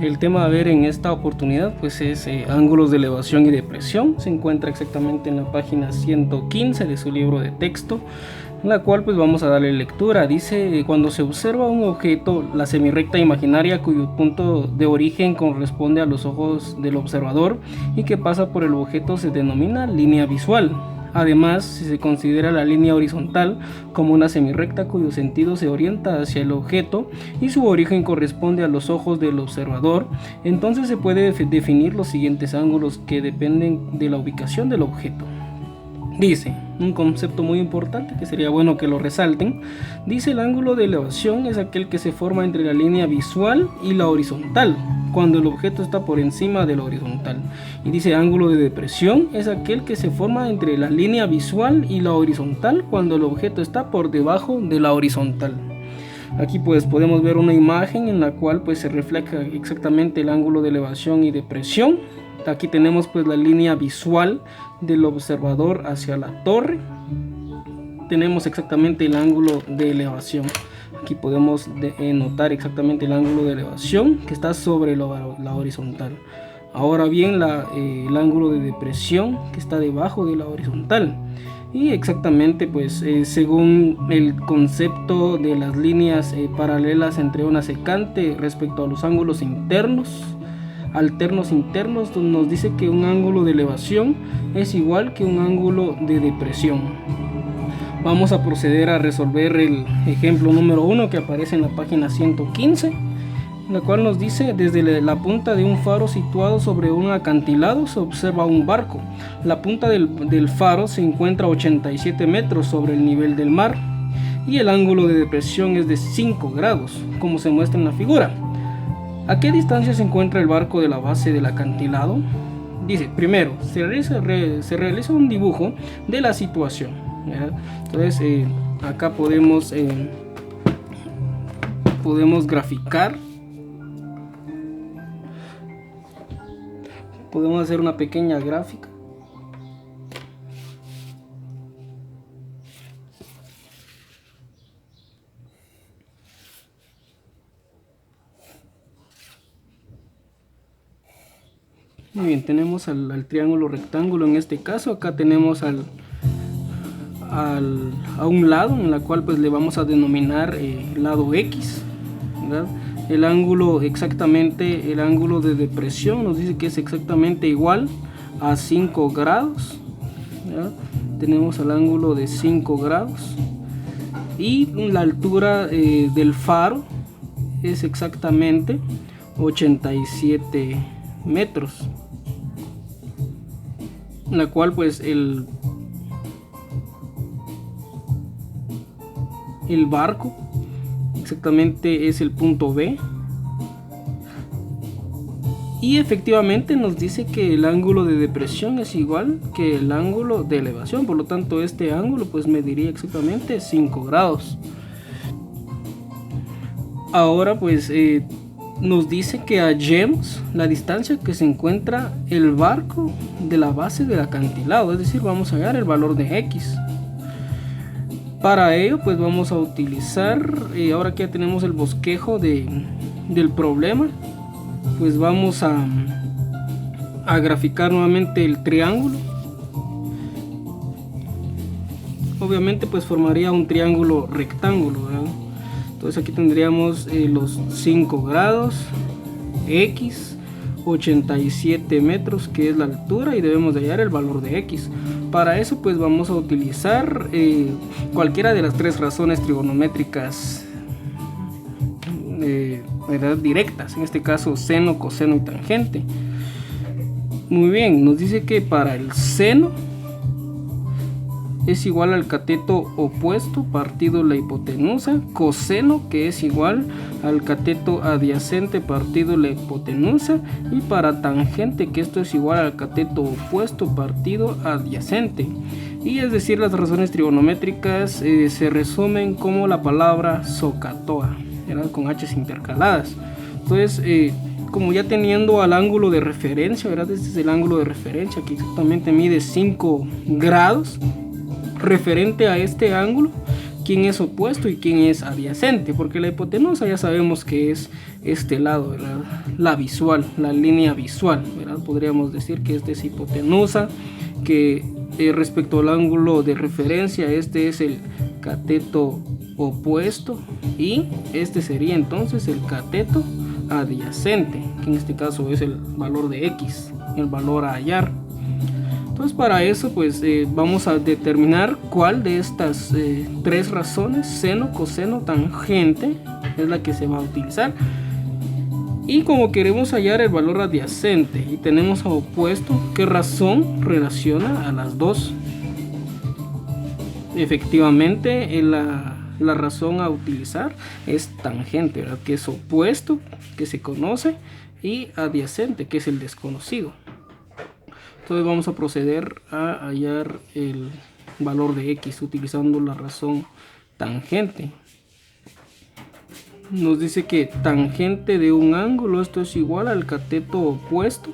el tema a ver en esta oportunidad pues es ángulos de elevación y depresión. Se encuentra exactamente en la página 115 de su libro de texto, en la cual pues vamos a darle lectura. Dice: cuando se observa un objeto, la semirrecta imaginaria cuyo punto de origen corresponde a los ojos del observador y que pasa por el objeto se denomina línea visual. Además, si se considera la línea horizontal como una semirrecta cuyo sentido se orienta hacia el objeto y su origen corresponde a los ojos del observador, entonces se puede definir los siguientes ángulos que dependen de la ubicación del objeto. Dice, un concepto muy importante que sería bueno que lo resalten. Dice: el ángulo de elevación es aquel que se forma entre la línea visual y la horizontal, cuando el objeto está por encima de la horizontal. Y dice: ángulo de depresión es aquel que se forma entre la línea visual y la horizontal, cuando el objeto está por debajo de la horizontal. Aquí pues podemos ver una imagen en la cual pues se refleja exactamente el ángulo de elevación y depresión. Aquí tenemos pues la línea visual del observador hacia la torre. Tenemos exactamente el ángulo de elevación. Aquí podemos notar exactamente el ángulo de elevación que está sobre la horizontal. Ahora bien, el ángulo de depresión que está debajo de la horizontal. Y exactamente pues según el concepto de las líneas paralelas entre una secante respecto a los ángulos alternos internos, nos dice que un ángulo de elevación es igual que un ángulo de depresión. Vamos a proceder a resolver el ejemplo número 1 que aparece en la página 115, en la cual nos dice: desde la punta de un faro situado sobre un acantilado se observa un barco. La punta del faro se encuentra a 87 metros sobre el nivel del mar y el ángulo de depresión es de 5 grados, como se muestra en la figura. ¿A qué distancia se encuentra el barco de la base del acantilado? Dice, primero, se realiza un dibujo de la situación, ¿verdad? Entonces, acá podemos graficar. Podemos hacer una pequeña gráfica. Muy bien, tenemos al triángulo rectángulo en este caso. Acá tenemos a un lado en la cual pues le vamos a denominar lado X, ¿verdad? El ángulo de depresión nos dice que es exactamente igual a 5 grados, ¿verdad? Tenemos el ángulo de 5 grados y la altura del faro es exactamente 87 metros, la cual pues el barco exactamente es el punto B, y efectivamente nos dice que el ángulo de depresión es igual que el ángulo de elevación, por lo tanto este ángulo pues mediría exactamente 5 grados. Ahora pues nos dice que hallemos la distancia que se encuentra el barco de la base del acantilado, es decir, vamos a hallar el valor de X. Para ello pues vamos a utilizar, ahora que ya tenemos el bosquejo del problema, pues vamos a graficar nuevamente el triángulo. Obviamente pues formaría un triángulo rectángulo, ¿verdad? Entonces aquí tendríamos los 5 grados, X, 87 metros que es la altura, y debemos de hallar el valor de X. Para eso pues vamos a utilizar cualquiera de las tres razones trigonométricas directas, en este caso seno, coseno y tangente. Muy bien, nos dice que para el seno es igual al cateto opuesto partido la hipotenusa, coseno que es igual al cateto adyacente partido la hipotenusa, y para tangente que esto es igual al cateto opuesto partido adyacente. Y es decir, las razones trigonométricas se resumen como la palabra SOHCAHTOA, ¿verdad? Con H's intercaladas. Entonces, como ya teniendo al ángulo de referencia, ¿verdad? Este es el ángulo de referencia que exactamente mide 5 grados. Referente a este ángulo, quién es opuesto y quién es adyacente, porque la hipotenusa ya sabemos que es este lado, ¿verdad? la visual, la línea visual, ¿verdad? Podríamos decir que este es hipotenusa, que respecto al ángulo de referencia este es el cateto opuesto y este sería entonces el cateto adyacente, que en este caso es el valor de x, el valor a hallar. Entonces para eso pues vamos a determinar cuál de estas tres razones, seno, coseno, tangente, es la que se va a utilizar. Y como queremos hallar el valor adyacente y tenemos a opuesto, ¿qué razón relaciona a las dos? Efectivamente la razón a utilizar es tangente, ¿verdad? Que es opuesto, que se conoce, y adyacente, que es el desconocido. Entonces vamos a proceder a hallar el valor de x utilizando la razón tangente. Nos dice que tangente de un ángulo, esto es igual al cateto opuesto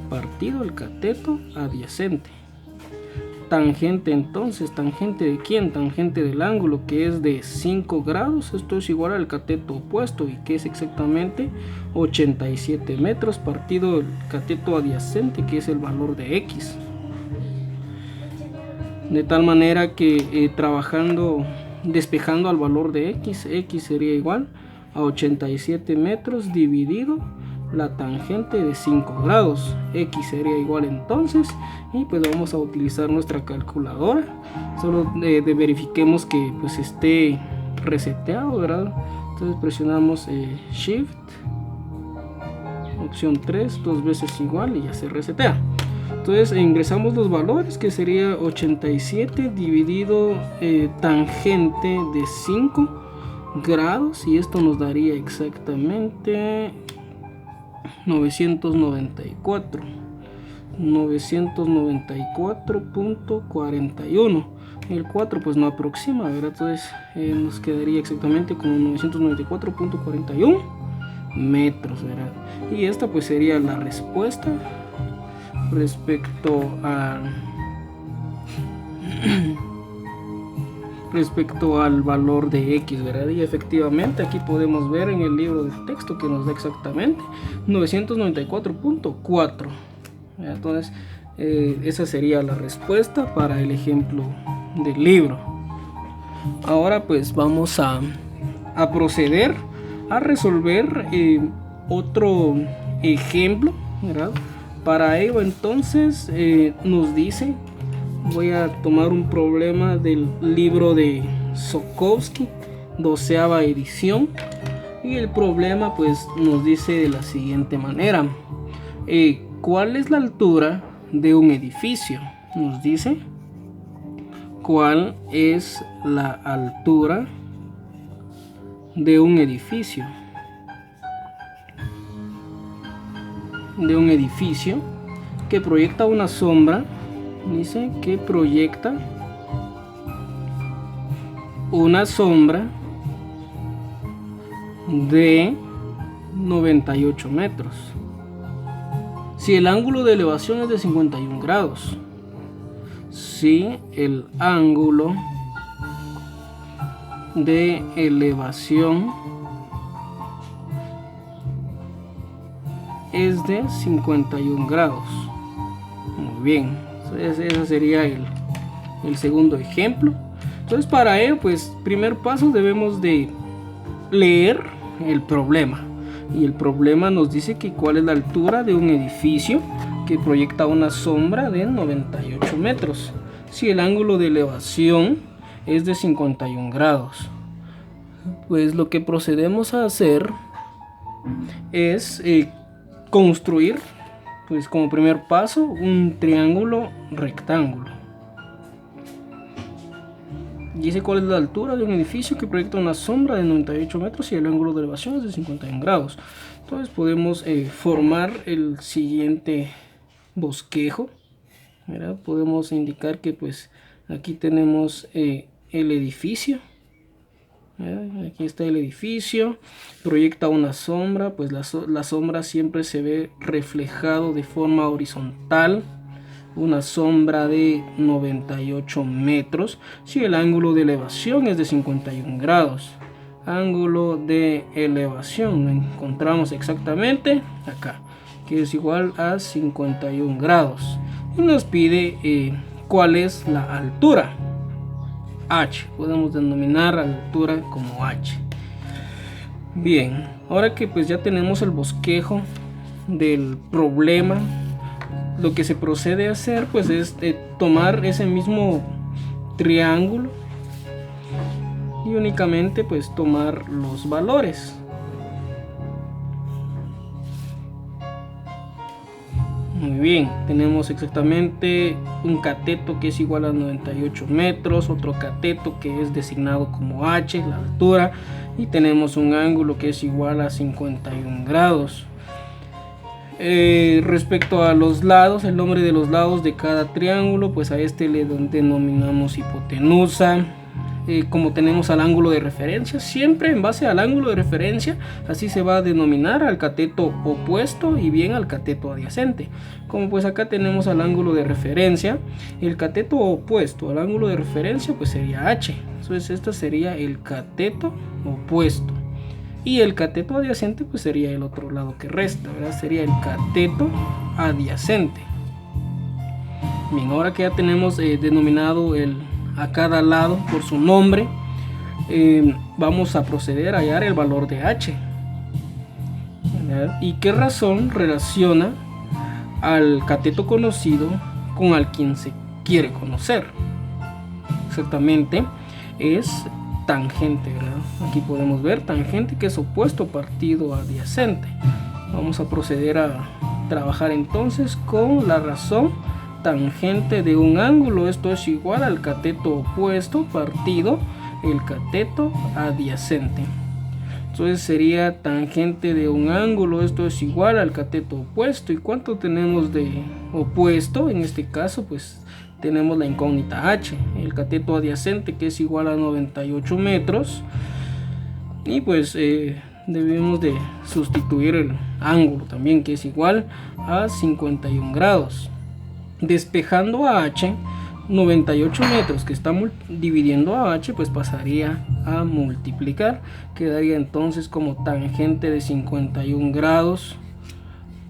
partido el cateto adyacente. Tangente entonces, ¿tangente de quién? Tangente del ángulo, que es de 5 grados, esto es igual al cateto opuesto y que es exactamente 87 metros partido el cateto adyacente, que es el valor de x. De tal manera que despejando al valor de x sería igual a 87 metros dividido la tangente de 5 grados, x sería igual entonces, y pues vamos a utilizar nuestra calculadora. Solo verifiquemos que pues esté reseteado, ¿verdad? Entonces presionamos shift, opción 3, dos veces igual, y ya se resetea. Entonces ingresamos los valores, que sería 87 dividido tangente de 5 grados, y esto nos daría exactamente 994.41. El 4 pues no aproxima, ¿verdad? Entonces nos quedaría exactamente como 994.41 metros, ¿verdad? Y esta pues sería la respuesta respecto al valor de x, ¿verdad? Y efectivamente aquí podemos ver en el libro de texto que nos da exactamente 994.4. Entonces esa sería la respuesta para el ejemplo del libro. Ahora pues vamos a proceder a resolver otro ejemplo, ¿verdad? Para ello entonces nos dice, voy a tomar un problema del libro de Sokovsky, 12ª edición, y el problema pues nos dice de la siguiente manera: ¿cuál es la altura de un edificio? Nos dice cuál es la altura de un edificio. Que proyecta una sombra. Dice que proyecta una sombra de 98 metros. Si el ángulo de elevación es de 51 grados. Si el ángulo de elevación es de 51 grados. Muy bien. Ese sería el segundo ejemplo. Entonces para ello pues primer paso debemos de leer el problema, y el problema nos dice que cuál es la altura de un edificio que proyecta una sombra de 98 metros si el ángulo de elevación es de 51 grados. Pues lo que procedemos a hacer es construir, pues como primer paso, un triángulo rectángulo. Dice cuál es la altura de un edificio que proyecta una sombra de 98 metros y el ángulo de elevación es de 51 grados. Entonces podemos formar el siguiente bosquejo, ¿verdad? Podemos indicar que pues aquí tenemos el edificio. Aquí está el edificio, proyecta una sombra, pues la sombra siempre se ve reflejado de forma horizontal, una sombra de 98 metros si el ángulo de elevación es de 51 grados. ángulo de elevación. Lo encontramos exactamente acá, que es igual a 51 grados. Y nos pide cuál es la altura. H, podemos denominar a la altura como H. Bien, ahora que pues ya tenemos el bosquejo del problema, lo que se procede a hacer pues es tomar ese mismo triángulo y únicamente pues tomar los valores. Muy bien, tenemos exactamente un cateto que es igual a 98 metros, otro cateto que es designado como H, la altura, y tenemos un ángulo que es igual a 51 grados. Respecto a los lados, el nombre de los lados de cada triángulo, pues a este le denominamos hipotenusa. Como tenemos al ángulo de referencia, siempre en base al ángulo de referencia, así se va a denominar al cateto opuesto y bien al cateto adyacente. Como pues acá tenemos al ángulo de referencia, el cateto opuesto al ángulo de referencia pues sería H. Entonces esto sería el cateto opuesto. Y el cateto adyacente pues sería el otro lado que resta, ¿verdad? Sería el cateto adyacente. Bien, ahora que ya tenemos denominado a cada lado por su nombre, vamos a proceder a hallar el valor de H. ¿Verdad? ¿Y qué razón relaciona al cateto conocido con al quien se quiere conocer? Exactamente, es tangente, ¿verdad? Aquí podemos ver tangente, que es opuesto partido adyacente. Vamos a proceder a trabajar entonces con la razón tangente de un ángulo. Esto es igual al cateto opuesto partido el cateto adyacente. Entonces sería tangente de un ángulo, esto es igual al cateto opuesto. ¿Y cuánto tenemos de opuesto? En este caso pues tenemos la incógnita H, el cateto adyacente, que es igual a 98 metros. Y pues debemos de sustituir el ángulo también, que es igual a 51 grados. Despejando a H, 98 metros que está dividiendo a H, pues pasaría a multiplicar. Quedaría entonces como tangente de 51 grados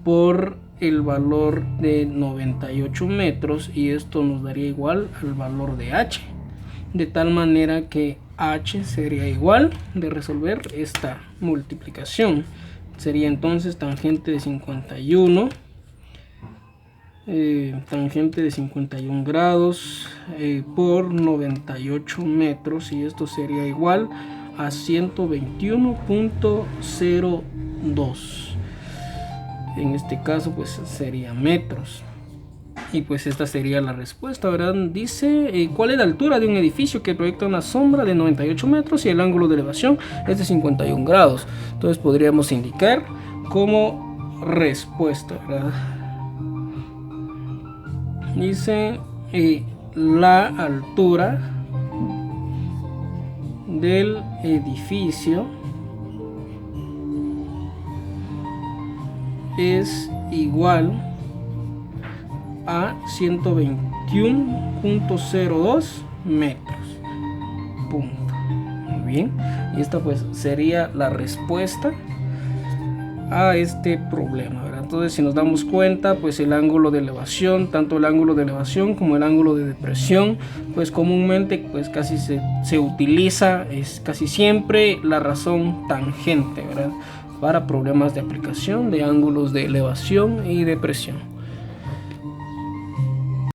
por el valor de 98 metros, y esto nos daría igual al valor de H. De tal manera que H sería igual de resolver esta multiplicación. Sería entonces tangente de 51. Tangente de 51 grados por 98 metros, y esto sería igual a 121.02. En este caso pues sería metros. Y pues esta sería la respuesta, ¿verdad? Dice cuál es la altura de un edificio que proyecta una sombra de 98 metros y el ángulo de elevación es de 51 grados. Entonces podríamos indicar como respuesta, ¿verdad? Dice la altura del edificio es igual a 121.02 metros. Punto. Muy bien. Y esta pues sería la respuesta a este problema, ¿verdad? Entonces, si nos damos cuenta, pues el ángulo de elevación, tanto el ángulo de elevación como el ángulo de depresión, pues comúnmente pues casi se utiliza, es casi siempre la razón tangente, ¿verdad? Para problemas de aplicación de ángulos de elevación y depresión.